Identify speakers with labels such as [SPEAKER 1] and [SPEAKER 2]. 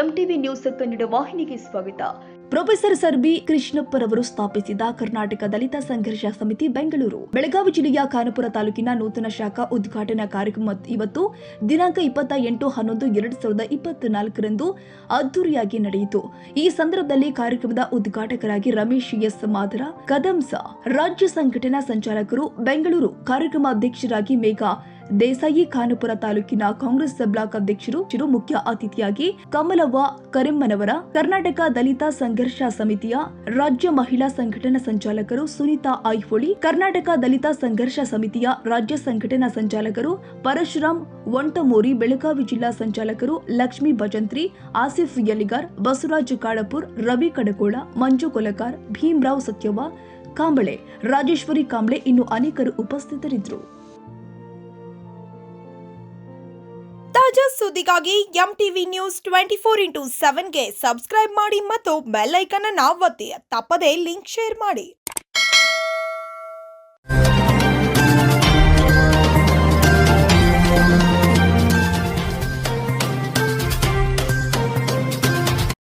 [SPEAKER 1] MTV news Kannada ವಾಹಿನಿಗೆ ಸ್ವಾಗತ.
[SPEAKER 2] Professor sir B ಕೃಷ್ಣಪ್ಪರವರು ಸ್ಥಾಪಿಸಿದ ಕರ್ನಾಟಕ ದಲಿತ ಸಂಘರ್ಷ ಸಮಿತಿ ಬೆಂಗಳೂರು ಬೆಳಗಾವಿ ಜಿಲ್ಲೆಯ ಖಾನಾಪುರ ತಾಲೂಕಿನ ನೂತನ ಶಾಖಾ ಉದ್ಘಾಟನಾ ಕಾರ್ಯಕ್ರಮ ಇವತ್ತು ದಿನಾಂಕ 28/8/2024 ಅದ್ದೂರಿಯಾಗಿ ನಡೆಯಿತು. ಈ ಸಂದರ್ಭದಲ್ಲಿ ಕಾರ್ಯಕ್ರಮದ ಉದ್ಘಾಟಕರಾಗಿ ರಮೇಶ್ ಎಸ್ ಮಾದರ ಕದಂಸ, ರಾಜ್ಯ ಸಂಘಟನಾ ಸಂಚಾಲಕರು ಬೆಂಗಳೂರು, ಕಾರ್ಯಕ್ರಮ ಅಧ್ಯಕ್ಷರಾಗಿ ಮೇಘಾ ದೇಸಾಯಿ, ಖಾನಾಪುರ ತಾಲೂಕಿನ ಕಾಂಗ್ರೆಸ್ ಬ್ಲಾಕ್ ಅಧ್ಯಕ್ಷರು, ಮುಖ್ಯ ಅತಿಥಿಯಾಗಿ ಕಮಲವ್ವ ಕರೆಮ್ಮನವರ, ಕರ್ನಾಟಕ ದಲಿತ ಸಂಘರ್ಷ ಸಮಿತಿಯ ರಾಜ್ಯ ಮಹಿಳಾ ಸಂಘಟನಾ ಸಂಚಾಲಕರು ಸುನೀತಾ ಐಹೊಳಿ, ಕರ್ನಾಟಕ ದಲಿತ ಸಂಘರ್ಷ ಸಮಿತಿಯ ರಾಜ್ಯ ಸಂಘಟನಾ ಸಂಚಾಲಕರು ಪರಶುರಾಮ್ ವಂಟಮೋರಿ, ಬೆಳಗಾವಿ ಜಿಲ್ಲಾ ಸಂಚಾಲಕರು ಲಕ್ಷ್ಮೀ ಭಜಂತ್ರಿ, ಆಸಿಫ್ ಯಲಿಗಾರ್, ಬಸವರಾಜ್ ಕಾಡಪುರ್, ರವಿ ಕಡಕೋಳ, ಮಂಜು ಕೊಲಕಾರ್, ಭೀಮರಾವ್ ಸತ್ಯವ್ವ ಕಾಂಬಳೆ, ರಾಜೇಶ್ವರಿ ಕಾಂಬಳೆ ಇನ್ನು ಅನೇಕರು ಉಪಸ್ಥಿತರಿದ್ದರು.
[SPEAKER 3] ತಾಜಾ ಸುದ್ದಿಗಾಗಿ ಎಂಟಿವಿ ನ್ಯೂಸ್ 24x7ಗೆ ಸಬ್ಸ್ಕ್ರೈಬ್ ಮಾಡಿ ಮತ್ತು ಬೆಲ್ ಐಕಾನ್ ಅನ್ನು ಒತ್ತಿ. ತಪ್ಪದೇ ಲಿಂಕ್ ಶೇರ್ ಮಾಡಿ.